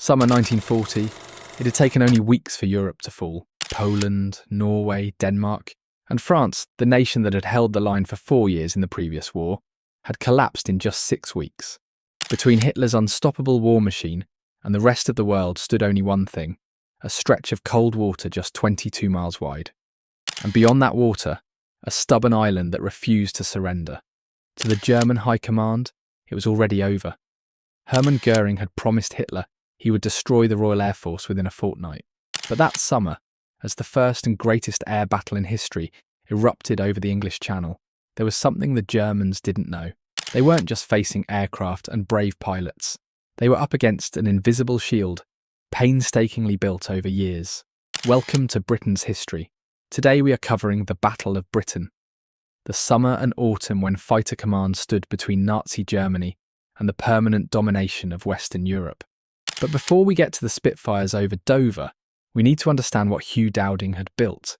Summer 1940, it had taken only weeks for Europe to fall. Poland, Norway, Denmark, and France, the nation that had held the line for 4 years in the previous war, had collapsed in just 6 weeks. Between Hitler's unstoppable war machine and the rest of the world stood only one thing: a stretch of cold water just 22 miles wide. And beyond that water, a stubborn island that refused to surrender. To the German High Command, it was already over. Hermann Göring had promised Hitler he would destroy the Royal Air Force within a fortnight. But that summer, as the first and greatest air battle in history erupted over the English Channel, there was something the Germans didn't know. They weren't just facing aircraft and brave pilots. They were up against an invisible shield, painstakingly built over years. Welcome to Britain's history. Today we are covering the Battle of Britain, the summer and autumn when fighter command stood between Nazi Germany and the permanent domination of Western Europe. But before we get to the Spitfires over Dover, we need to understand what Hugh Dowding had built.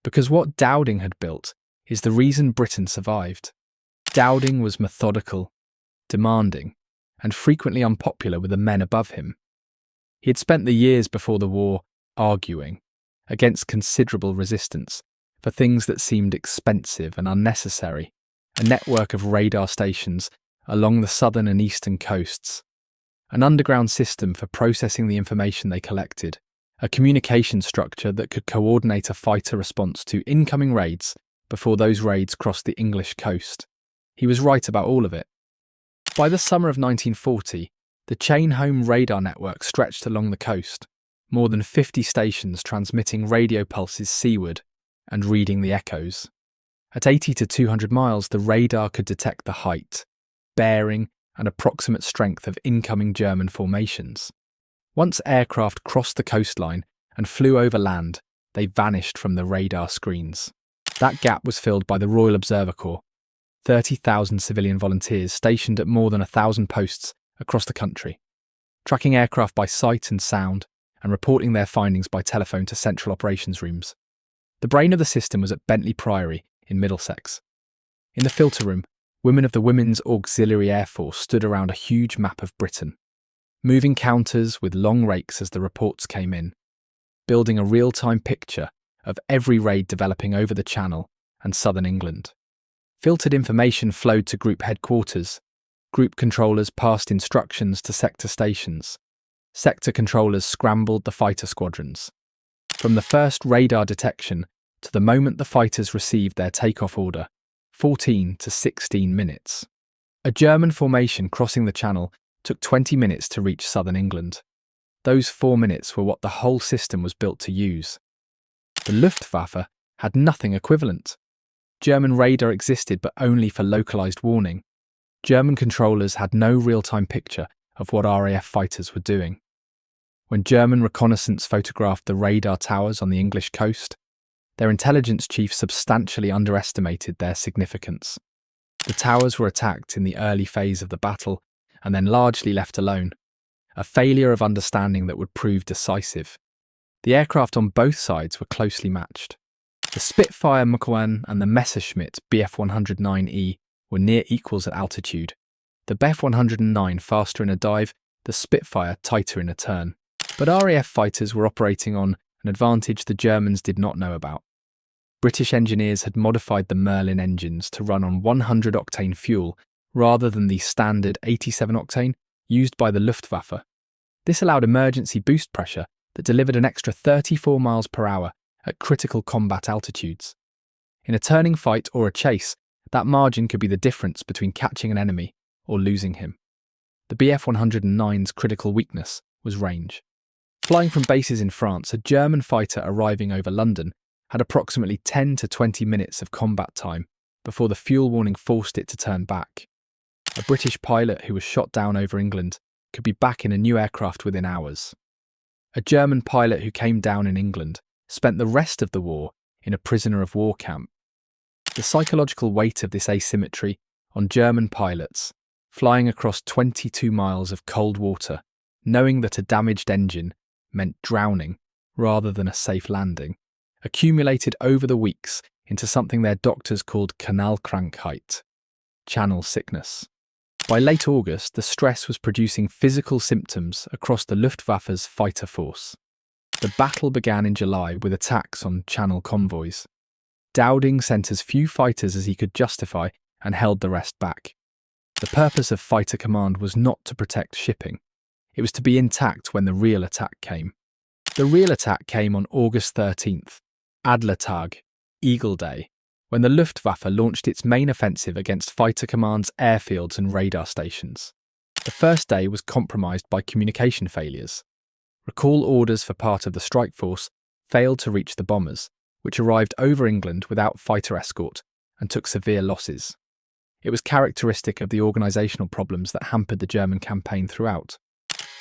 Because what Dowding had built is the reason Britain survived. Dowding was methodical, demanding, and frequently unpopular with the men above him. He had spent the years before the war arguing, against considerable resistance, for things that seemed expensive and unnecessary: a network of radar stations along the southern and eastern coasts, an underground system for processing the information they collected, a communication structure that could coordinate a fighter response to incoming raids before those raids crossed the English coast. He was right about all of it. By the summer of 1940, the chain-home radar network stretched along the coast, more than 50 stations transmitting radio pulses seaward and reading the echoes. At 80 to 200 miles, the radar could detect the height, bearing, and approximate strength of incoming German formations. Once aircraft crossed the coastline and flew over land, they vanished from the radar screens. That gap was filled by the Royal Observer Corps, 30,000 civilian volunteers stationed at more than 1,000 posts across the country, tracking aircraft by sight and sound and reporting their findings by telephone to central operations rooms. The brain of the system was at Bentley Priory in Middlesex. In the filter room, women of the Women's Auxiliary Air Force stood around a huge map of Britain, moving counters with long rakes as the reports came in, building a real-time picture of every raid developing over the Channel and southern England. Filtered information flowed to group headquarters. Group controllers passed instructions to sector stations. Sector controllers scrambled the fighter squadrons. From the first radar detection to the moment the fighters received their takeoff order, 14 to 16 minutes. A German formation crossing the Channel took 20 minutes to reach southern England. Those 4 minutes were what the whole system was built to use. The Luftwaffe had nothing equivalent. German radar existed but only for localised warning. German controllers had no real-time picture of what RAF fighters were doing. When German reconnaissance photographed the radar towers on the English coast, their intelligence chief substantially underestimated their significance. The towers were attacked in the early phase of the battle and then largely left alone, a failure of understanding that would prove decisive. The aircraft on both sides were closely matched. The Spitfire Mk1 and the Messerschmitt Bf-109E were near equals at altitude. The Bf-109 faster in a dive, the Spitfire tighter in a turn. But RAF fighters were operating on an advantage the Germans did not know about. British engineers had modified the Merlin engines to run on 100-octane fuel rather than the standard 87-octane used by the Luftwaffe. This allowed emergency boost pressure that delivered an extra 34 miles per hour at critical combat altitudes. In a turning fight or a chase, that margin could be the difference between catching an enemy or losing him. The Bf-109's critical weakness was range. Flying from bases in France, a German fighter arriving over London had approximately 10 to 20 minutes of combat time before the fuel warning forced it to turn back. A British pilot who was shot down over England could be back in a new aircraft within hours. A German pilot who came down in England spent the rest of the war in a prisoner of war camp. The psychological weight of this asymmetry on German pilots, flying across 22 miles of cold water, knowing that a damaged engine meant drowning rather than a safe landing, accumulated over the weeks into something their doctors called Kanalkrankheit, channel sickness. By late August, the stress was producing physical symptoms across the Luftwaffe's fighter force. The battle began in July with attacks on Channel convoys. Dowding sent as few fighters as he could justify and held the rest back. The purpose of Fighter Command was not to protect shipping. It was to be intact when the real attack came. The real attack came on August 13th, Adlertag, Eagle Day, when the Luftwaffe launched its main offensive against Fighter Command's airfields and radar stations. The first day was compromised by communication failures. Recall orders for part of the strike force failed to reach the bombers, which arrived over England without fighter escort and took severe losses. It was characteristic of the organisational problems that hampered the German campaign throughout.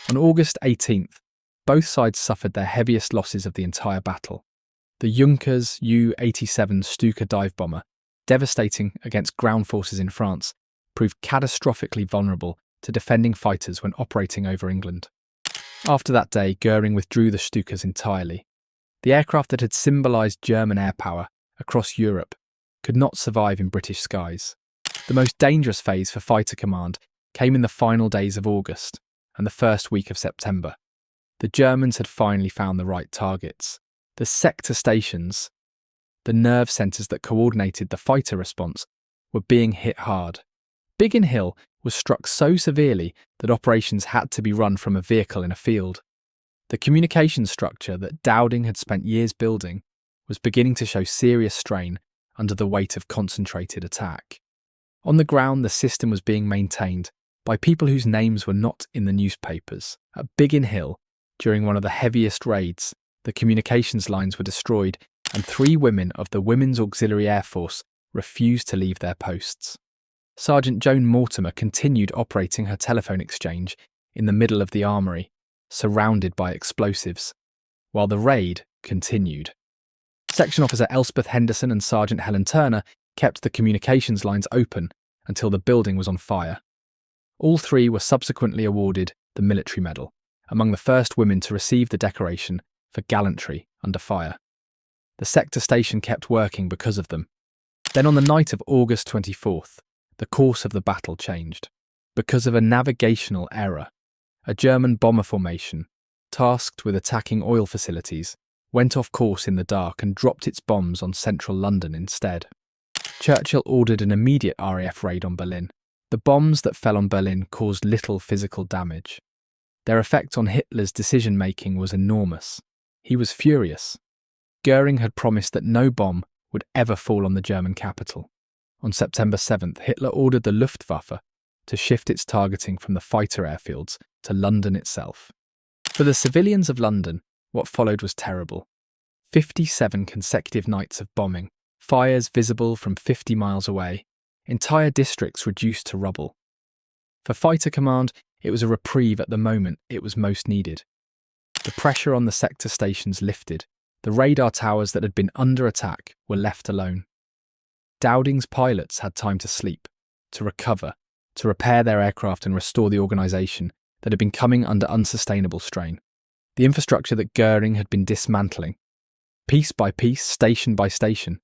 On August 18th, both sides suffered their heaviest losses of the entire battle. The Junkers Ju-87 Stuka dive bomber, devastating against ground forces in France, proved catastrophically vulnerable to defending fighters when operating over England. After that day, Göring withdrew the Stukas entirely. The aircraft that had symbolised German air power across Europe could not survive in British skies. The most dangerous phase for Fighter Command came in the final days of August and the first week of September. The Germans had finally found the right targets. The sector stations, the nerve centres that coordinated the fighter response, were being hit hard. Biggin Hill was struck so severely that operations had to be run from a vehicle in a field. The communication structure that Dowding had spent years building was beginning to show serious strain under the weight of concentrated attack. On the ground, the system was being maintained by people whose names were not in the newspapers. At Biggin Hill, during one of the heaviest raids, the communications lines were destroyed and 3 women of the Women's Auxiliary Air Force refused to leave their posts. Sergeant Joan Mortimer continued operating her telephone exchange in the middle of the armoury, surrounded by explosives, while the raid continued. Section Officer Elspeth Henderson and Sergeant Helen Turner kept the communications lines open until the building was on fire. All 3 were subsequently awarded the Military Medal, among the first women to receive the decoration for gallantry under fire. The sector station kept working because of them. Then on the night of August 24th, the course of the battle changed. Because of a navigational error, a German bomber formation, tasked with attacking oil facilities, went off course in the dark and dropped its bombs on central London instead. Churchill ordered an immediate RAF raid on Berlin. The bombs that fell on Berlin caused little physical damage. Their effect on Hitler's decision-making was enormous. He was furious. Göring had promised that no bomb would ever fall on the German capital. On September 7th, Hitler ordered the Luftwaffe to shift its targeting from the fighter airfields to London itself. For the civilians of London, what followed was terrible. 57 consecutive nights of bombing, fires visible from 50 miles away, entire districts reduced to rubble. For Fighter Command, it was a reprieve at the moment it was most needed. The pressure on the sector stations lifted. The radar towers that had been under attack were left alone. Dowding's pilots had time to sleep, to recover, to repair their aircraft and restore the organisation that had been coming under unsustainable strain. The infrastructure that Göring had been dismantling, piece by piece, station by station,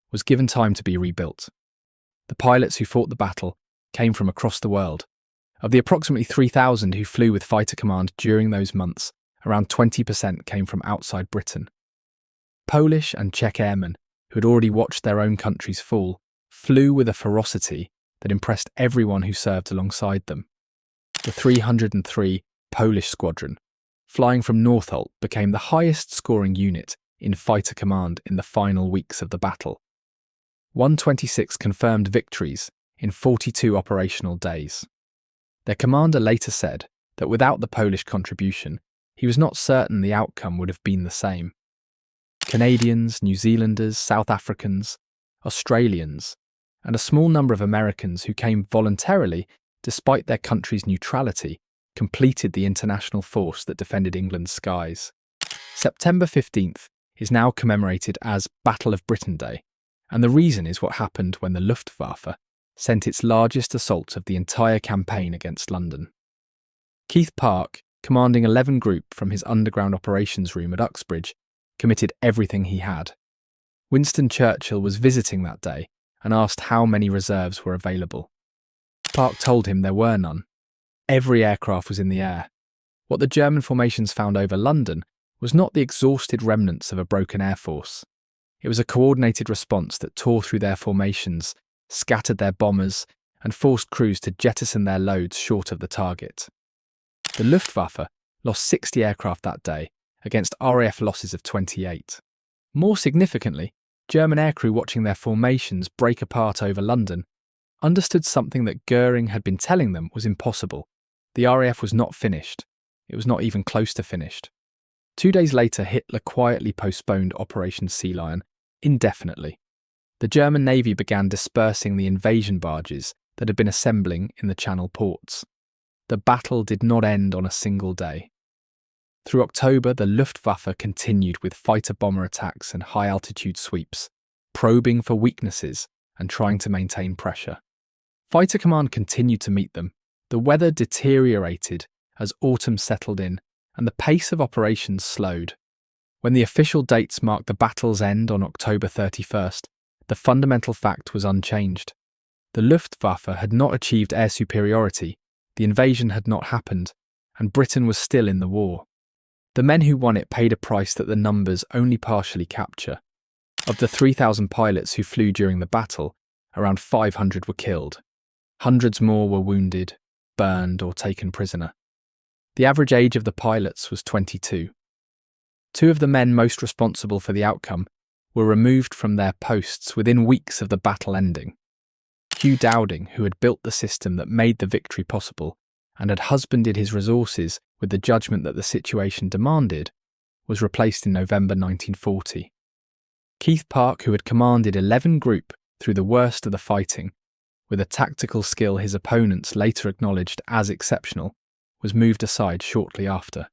was given time to be rebuilt. The pilots who fought the battle came from across the world. Of the approximately 3,000 who flew with Fighter Command during those months, around 20% came from outside Britain. Polish and Czech airmen, who had already watched their own countries fall, flew with a ferocity that impressed everyone who served alongside them. The 303 Polish Squadron, flying from Northolt, became the highest-scoring unit in Fighter Command in the final weeks of the battle. 126 confirmed victories in 42 operational days. Their commander later said that without the Polish contribution, he was not certain the outcome would have been the same. Canadians, New Zealanders, South Africans, Australians, and a small number of Americans who came voluntarily despite their country's neutrality completed the international force that defended England's skies. September 15th is now commemorated as Battle of Britain Day, and the reason is what happened when the Luftwaffe sent its largest assault of the entire campaign against London. Keith Park, commanding 11 Group from his underground operations room at Uxbridge, committed everything he had. Winston Churchill was visiting that day and asked how many reserves were available. Park told him there were none. Every aircraft was in the air. What the German formations found over London was not the exhausted remnants of a broken air force. It was a coordinated response that tore through their formations, scattered their bombers, and forced crews to jettison their loads short of the target. The Luftwaffe lost 60 aircraft that day, against RAF losses of 28. More significantly, German aircrew watching their formations break apart over London understood something that Göring had been telling them was impossible. The RAF was not finished. It was not even close to finished. 2 days later, Hitler quietly postponed Operation Sea Lion indefinitely. The German Navy began dispersing the invasion barges that had been assembling in the Channel ports. The battle did not end on a single day. Through October, the Luftwaffe continued with fighter-bomber attacks and high-altitude sweeps, probing for weaknesses and trying to maintain pressure. Fighter Command continued to meet them. The weather deteriorated as autumn settled in, and the pace of operations slowed. When the official dates marked the battle's end on October 31st, the fundamental fact was unchanged. The Luftwaffe had not achieved air superiority, the invasion had not happened, and Britain was still in the war. The men who won it paid a price that the numbers only partially capture. Of the 3,000 pilots who flew during the battle, around 500 were killed. Hundreds more were wounded, burned, or taken prisoner. The average age of the pilots was 22. 2 of the men most responsible for the outcome were removed from their posts within weeks of the battle ending. Hugh Dowding, who had built the system that made the victory possible and had husbanded his resources with the judgment that the situation demanded, was replaced in November 1940. Keith Park, who had commanded 11 Group through the worst of the fighting, with a tactical skill his opponents later acknowledged as exceptional, was moved aside shortly after.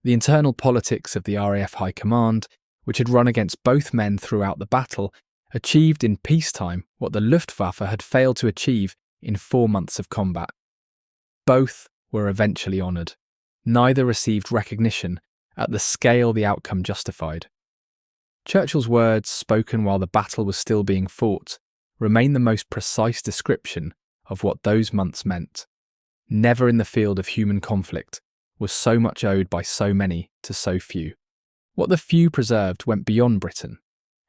The internal politics of the RAF High Command, which had run against both men throughout the battle, achieved in peacetime what the Luftwaffe had failed to achieve in 4 months of combat. Both were eventually honoured. Neither received recognition at the scale the outcome justified. Churchill's words, spoken while the battle was still being fought, remain the most precise description of what those months meant. Never in the field of human conflict was so much owed by so many to so few. What the few preserved went beyond Britain.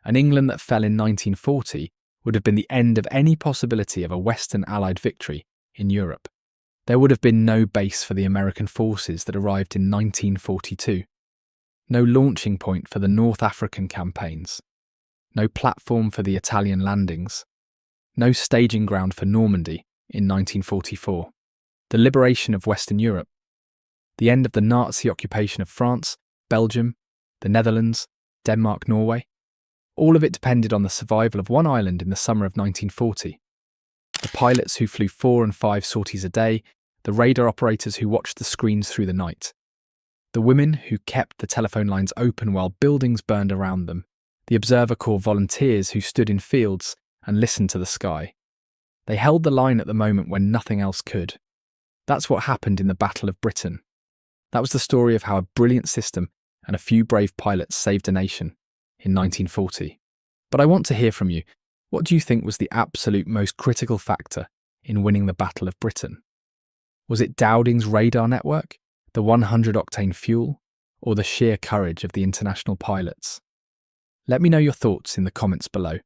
An England that fell in 1940 would have been the end of any possibility of a Western Allied victory in Europe. There would have been no base for the American forces that arrived in 1942. No launching point for the North African campaigns. No platform for the Italian landings. No staging ground for Normandy in 1944. The liberation of Western Europe. The end of the Nazi occupation of France, Belgium, the Netherlands, Denmark, Norway. All of it depended on the survival of one island in the summer of 1940. The pilots who flew 4 and 5 sorties a day, the radar operators who watched the screens through the night. The women who kept the telephone lines open while buildings burned around them, the Observer Corps volunteers who stood in fields and listened to the sky. They held the line at the moment when nothing else could. That's what happened in the Battle of Britain. That was the story of how a brilliant system and a few brave pilots saved a nation in 1940. But I want to hear from you. What do you think was the absolute most critical factor in winning the Battle of Britain? Was it Dowding's radar network, the 100-octane fuel, or the sheer courage of the international pilots? Let me know your thoughts in the comments below.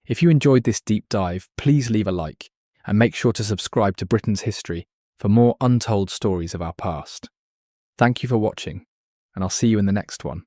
If you enjoyed this deep dive, please leave a like and make sure to subscribe to Britain's History for more untold stories of our past. Thank you for watching, and I'll see you in the next one.